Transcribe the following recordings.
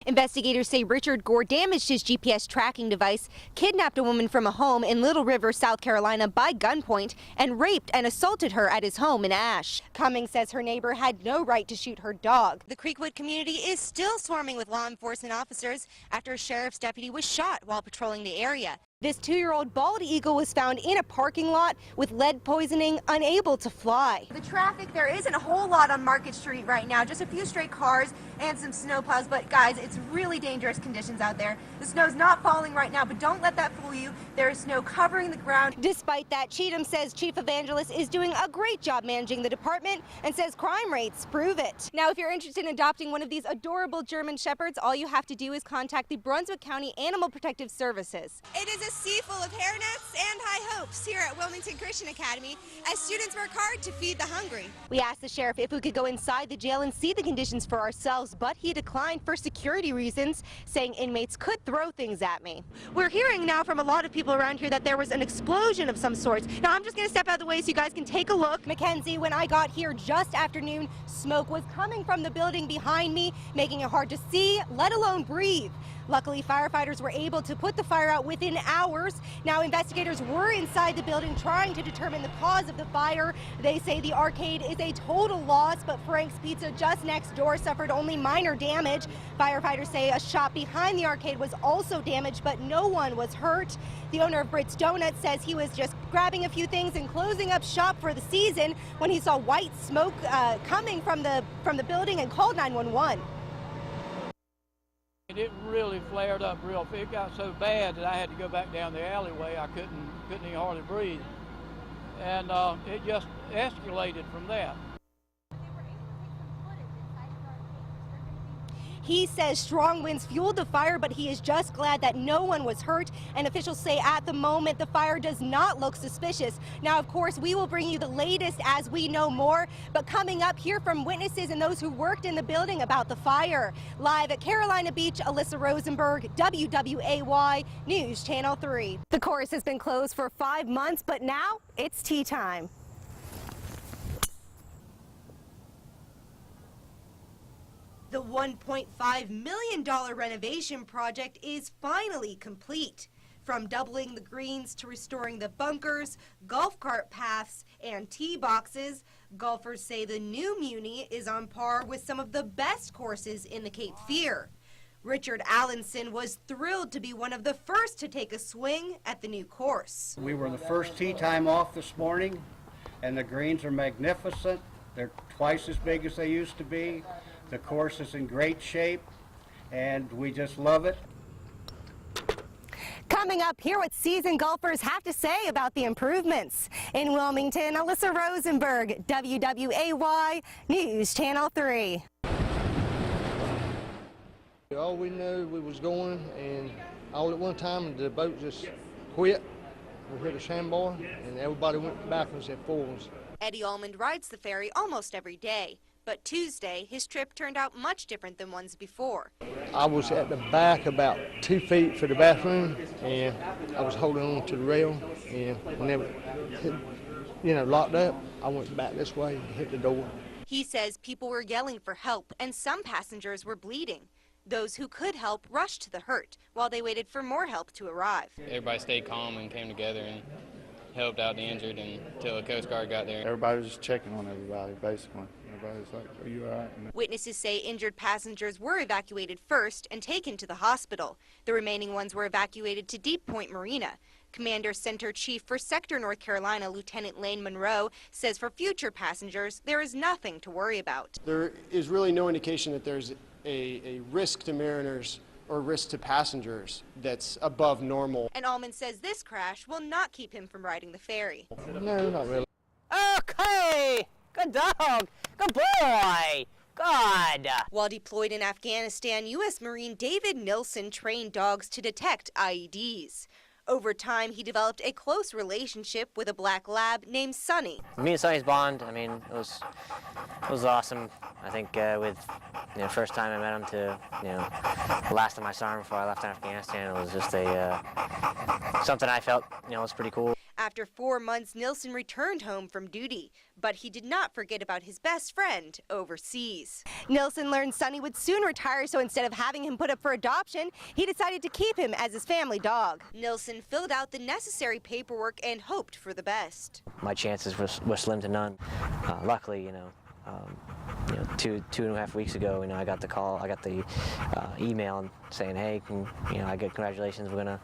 Investigators say Richard Gore damaged his GPS tracking device, kidnapped a woman from a home in Little River, South Carolina by gunpoint, and raped and assaulted her at his home in Ash. Cummings says her neighbor had no right to shoot her dog. The Creekwood community is still swarming with law enforcement officers after a sheriff's deputy was shot while patrolling the area. This 2-year-old bald eagle was found in a parking lot with lead poisoning, unable to fly. The traffic, there isn't a whole lot on Market Street right now, just a few stray cars and some snowplows, but guys, it's really dangerous conditions out there. The snow's not falling right now, but don't let that fool you. There is snow covering the ground. Despite that, Cheatham says Chief Evangelist is doing a great job managing the department and says crime rates prove it. Now, if you're interested in adopting one of these adorable German Shepherds, all you have to do is contact the Brunswick County Animal Protective Services. It is a sea full of hairnets and high hopes here at Wilmington Christian Academy as students work hard to feed the hungry. We asked the sheriff if we could go inside the jail and see the conditions for ourselves, but he declined for security reasons, saying inmates could throw things at me. We're hearing now from a lot of people around here that there was an explosion of some sorts. Now I'm just going to step out of the way so you guys can take a look. Mackenzie, when I got here just after noon, smoke was coming from the building behind me, making it hard to see, let alone breathe. Luckily, firefighters were able to put the fire out within hours. Now, investigators were inside the building trying to determine the cause of the fire. They say the arcade is a total loss, but Frank's Pizza just next door suffered only minor damage. Firefighters say a shop behind the arcade was also damaged, but no one was hurt. The owner of Britt's Donuts says he was just grabbing a few things and closing up shop for the season when he saw white smoke coming from the building and called 911. It really flared up real fast. It got so bad that I had to go back down the alleyway. I couldn't even hardly breathe. And it just escalated from that. He says strong winds fueled the fire, but he is just glad that no one was hurt. And officials say at the moment the fire does not look suspicious. Now, of course, we will bring you the latest as we know more. But coming up, hear from witnesses and those who worked in the building about the fire. Live at Carolina Beach, Alyssa Rosenberg, WWAY News Channel 3. The course has been closed for 5 months, but now it's tea time. The $1.5 million renovation project is finally complete. From doubling the greens to restoring the bunkers, golf cart paths, and tee boxes, golfers say the new Muni is on par with some of the best courses in the Cape Fear. Richard Allenson was thrilled to be one of the first to take a swing at the new course. We were the first tee time off this morning, and the greens are magnificent. They're twice as big as they used to be. The course is in great shape, and we just love it. Coming up, hear what seasoned golfers have to say about the improvements. In Wilmington, Alyssa Rosenberg, WWAY News Channel 3. All we knew we was going, and all at one time the boat just quit. We hit a sandbar, and everybody went backwards at forwards. Eddie Almond rides the ferry almost every day. But Tuesday, his trip turned out much different than ones before. I was at the back about 2 feet for the bathroom, and I was holding on to the rail, and whenever it locked up, I went back this way and hit the door. He says people were yelling for help, and some passengers were bleeding. Those who could help rushed to the hurt while they waited for more help to arrive. Everybody stayed calm and came together and helped out the injured until the Coast Guard got there. Everybody was just checking on everybody, basically. Everybody's like, are you all right? Witnesses say injured passengers were evacuated first and taken to the hospital. The remaining ones were evacuated to Deep Point Marina. Commander Center Chief for Sector North Carolina, Lieutenant Lane Monroe, says for future passengers, there is nothing to worry about. There is really no indication that there's a risk to mariners or risk to passengers that's above normal. And Allman says this crash will not keep him from riding the ferry. No, not really. Okay, good dog, good boy, good. While deployed in Afghanistan, U.S. Marine David Nilsson trained dogs to detect IEDs. Over time, he developed a close relationship with a black lab named Sonny. Me and Sonny's bond, I mean, it was awesome. I think with first time I met him to the last time I saw him before I left Afghanistan, it was just something I felt was pretty cool. After 4 months, Nilsson returned home from duty, but he did not forget about his best friend overseas. Nilsson learned Sonny would soon retire, so instead of having him put up for adoption, he decided to keep him as his family dog. Nilsson filled out the necessary paperwork and hoped for the best. My chances were slim to none. Luckily, you know, 2.5 weeks ago, I got the call, I got the email saying, hey, I get congratulations, we're gonna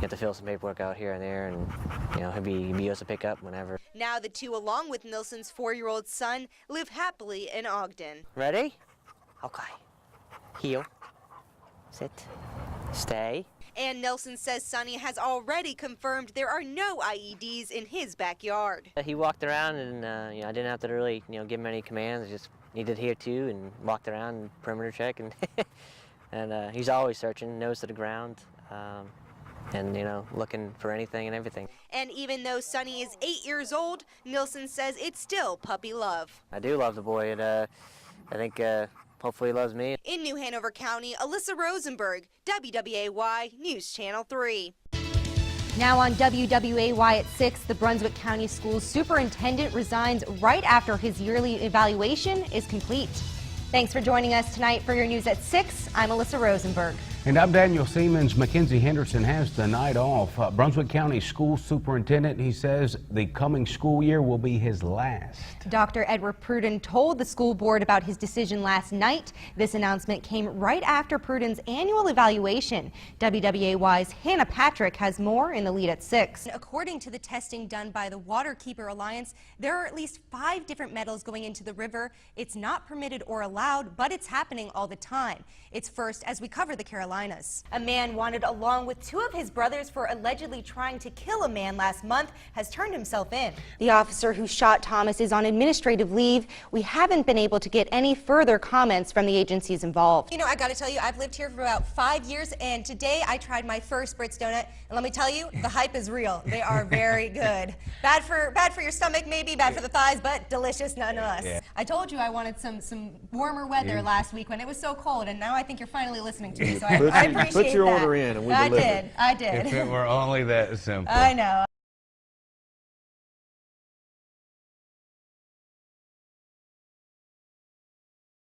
get to fill some paperwork out here and there, and he'll be yours to pick up whenever. Now the two, along with Nilsson's 4-year-old son, live happily in Ogden. Ready? Okay. Heel. Sit. Stay. And Nilsson says Sonny has already confirmed there are no IEDs in his backyard. He walked around, and I didn't have to really give him any commands. I just needed here too, and walked around and perimeter check, and and he's always searching, nose to the ground, and looking for anything and everything. And even though Sonny is 8 years old, Nilsson says it's still puppy love. I do love the boy, and I think hopefully he loves me. In New Hanover County, Alyssa Rosenberg, WWAY News Channel 3. Now on WWAY at 6, the Brunswick County Schools Superintendent resigns right after his yearly evaluation is complete. Thanks for joining us tonight for your news at 6. I'm Alyssa Rosenberg. And I'm Daniel Siemens. Mackenzie Henderson has the night off. Brunswick County School Superintendent, he says the coming school year will be his last. Dr. Edward Pruden told the school board about his decision last night. This announcement came right after Pruden's annual evaluation. WWAY's Hannah Patrick has more in the lead at 6. According to the testing done by the Waterkeeper Alliance, there are at least 5 different metals going into the river. It's not permitted or allowed, but it's happening all the time. It's first as we cover the Carolinas. A man wanted along with 2 of his brothers for allegedly trying to kill a man last month has turned himself in. The officer who shot Thomas is on administrative leave. We haven't been able to get any further comments from the agencies involved. I gotta tell you, I've lived here for about 5 years, and today I tried my first Brits donut, and let me tell you, the hype is real. They are very good. Bad for your stomach maybe, bad for the thighs, but delicious nonetheless. Yeah. I told you I wanted some warmer weather last week when it was so cold, and now I think you're finally listening to me, so I appreciate that. Put your order in and we deliver. I did. If it were only that simple. I know.